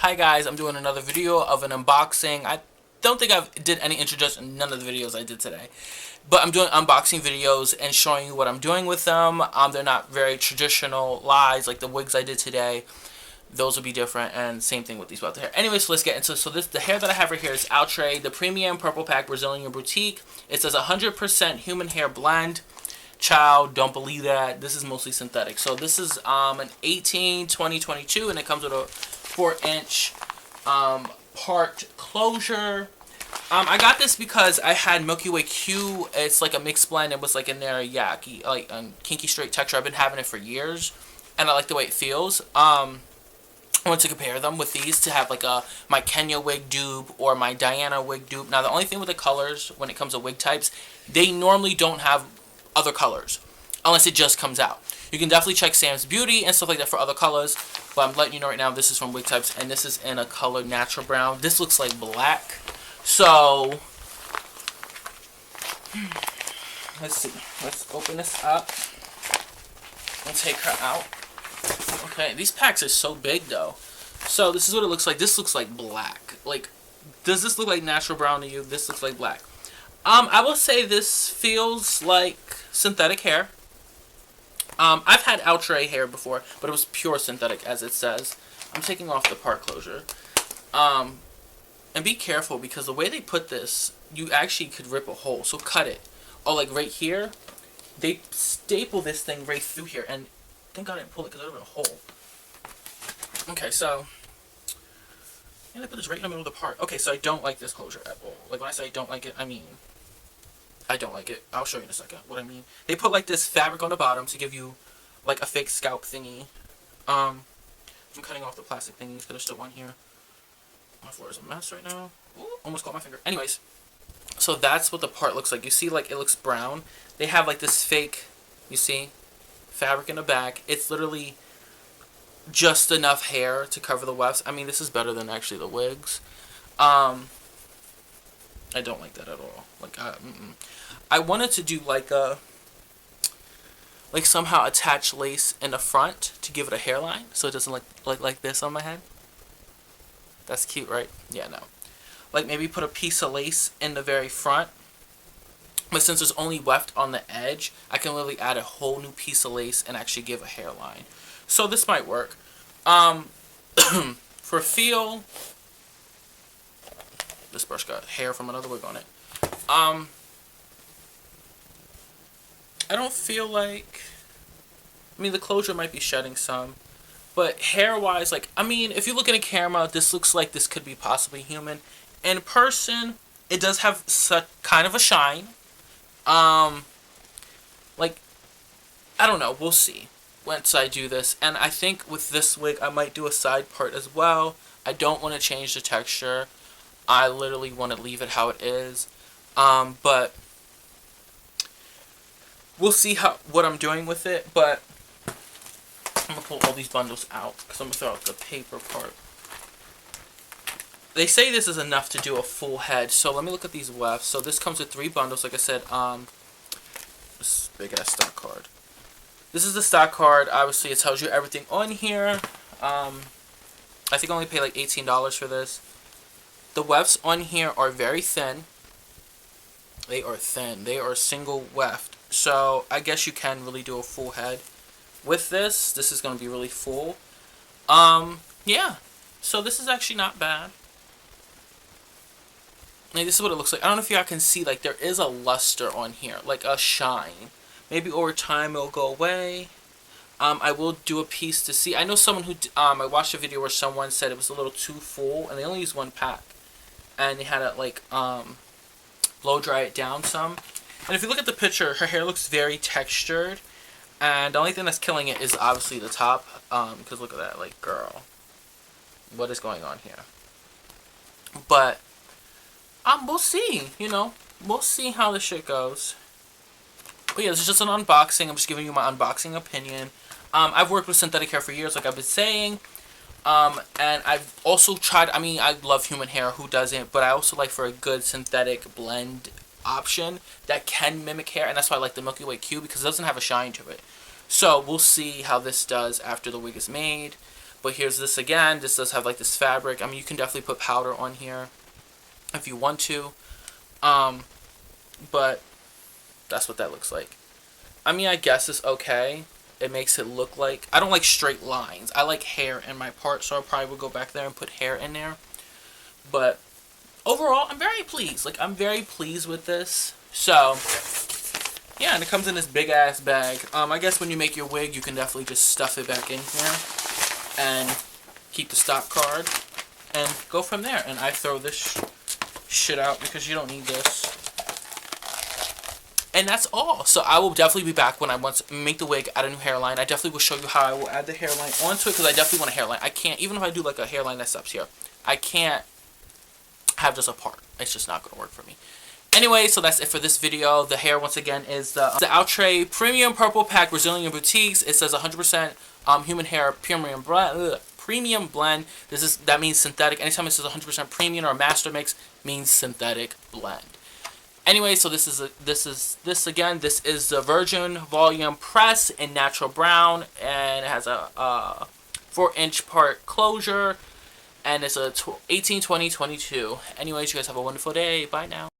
Hi guys, I'm doing another video of an unboxing. I don't think I did any introduction in none of the videos I did today. But I'm doing unboxing videos and showing you what I'm doing with them. They're not very traditional lies like the wigs I did today. Those will be different, and same thing with these about the hair. Anyway, so let's get into it. So the hair that I have right here is Outre, the premium purple pack Brazilian boutique. It says 100% human hair blend. Child, don't believe that. This is mostly synthetic. So this is an 18-20-22, and it comes with a 4-inch part closure. I got this because I had Milky Way Q. It's like a mixed blend. It was like in there, yeah, like kinky straight texture. I've been having it for years, and I like the way it feels. I want to compare them with these to have like my Kenya wig dupe or my Diana wig dupe. Now the only thing with the colors when it comes to wig types, they normally don't have other colors unless it just comes out. You can definitely check Sam's Beauty and stuff like that for other colors, but I'm letting you know right now this is from Wig Types, and this is in a color natural brown. This looks like black. So let's see. Let's open this up and take her out. Okay, these packs are so big though. So this is what it looks like. This looks like black. Like, does this look like natural brown to you? This looks like black. I will say this feels like synthetic hair. I've had Outre hair before, but it was pure synthetic, as it says. I'm taking off the part closure. And be careful, because the way they put this, you actually could rip a hole. So cut it. Oh, like right here, they staple this thing right through here, and thank God I didn't pull it because I would have a hole. Okay, so yeah, they put this right in the middle of the part. Okay, so I don't like this closure at all. Like when I say I don't like it, I mean I don't like it. I'll show you in a second what I mean. They put like this fabric on the bottom to give you like a fake scalp thingy. I'm cutting off the plastic thingies because there's still one here. My floor is a mess right now. Ooh, almost caught my finger. Anyways, so that's what the part looks like. You see, like, it looks brown. They have like this fake, you see, fabric in the back. It's literally just enough hair to cover the wefts. I mean, this is better than actually the wigs. I don't like that at all. Like, I wanted to do like a, like somehow attach lace in the front to give it a hairline, so it doesn't look like this on my head. That's cute, right? Yeah, no. Like maybe put a piece of lace in the very front, but since there's only weft on the edge, I can literally add a whole new piece of lace and actually give a hairline. So this might work. For feel, this brush got hair from another wig on it. I don't feel like, I mean, the closure might be shedding some, but hair-wise, like, I mean, if you look at a camera, this looks like this could be possibly human. In person, it does have such kind of a shine. Like, I don't know, we'll see once I do this. And I think with this wig, I might do a side part as well. I don't want to change the texture. I literally want to leave it how it is. But we'll see what I'm doing with it. But I'm going to pull all these bundles out because I'm going to throw out the paper part. They say this is enough to do a full head. So let me look at these wefts. So this comes with 3 bundles. Like I said, this big ass stock card. This is the stock card. Obviously, it tells you everything on here. I think I only paid like $18 for this. The wefts on here are very thin. They are thin. They are single weft. So I guess you can really do a full head. With this, this is going to be really full. Yeah. So this is actually not bad. Like, this is what it looks like. I don't know if y'all can see, like, there is a luster on here. Like, a shine. Maybe over time it'll go away. I will do a piece to see. I know someone who, I watched a video where someone said it was a little too full, and they only used 1 pack. And they had to, like, blow dry it down some. And if you look at the picture, her hair looks very textured. And the only thing that's killing it is obviously the top. Because look at that, like, girl. What is going on here? But we'll see, you know. We'll see how this shit goes. But yeah, this is just an unboxing. I'm just giving you my unboxing opinion. I've worked with synthetic hair for years, like I've been saying. And I've also tried, I mean, I love human hair, who doesn't? But I also like for a good synthetic blend option that can mimic hair. And that's why I like the Milky Way Q, because it doesn't have a shine to it. So we'll see how this does after the wig is made. But here's this again. This does have like this fabric. I mean, you can definitely put powder on here if you want to. But that's what that looks like. I mean, I guess it's okay. It makes it look like... I don't like straight lines. I like hair in my part, so I probably would go back there and put hair in there. But overall, I'm very pleased. Like, I'm very pleased with this. So, yeah, and it comes in this big-ass bag. I guess when you make your wig, you can definitely just stuff it back in here and keep the stock card and go from there. And I throw this shit out because you don't need this. And that's all. So I will definitely be back when I want to make the wig, add a new hairline. I definitely will show you how I will add the hairline onto it, because I definitely want a hairline. I can't, even if I do like a hairline that stops here, I can't have just a part. It's just not going to work for me. Anyway, so that's it for this video. The hair, once again, is the Outre Premium Purple Pack Brazilian Boutiques. It says 100% human hair premium blend. That means synthetic. Anytime it says 100% premium or master mix, means synthetic blend. Anyway, so this is the Virgin Volume Press in natural brown, and it has a 4-inch part closure, and it's a 18-20-22. Anyways, you guys have a wonderful day. Bye now.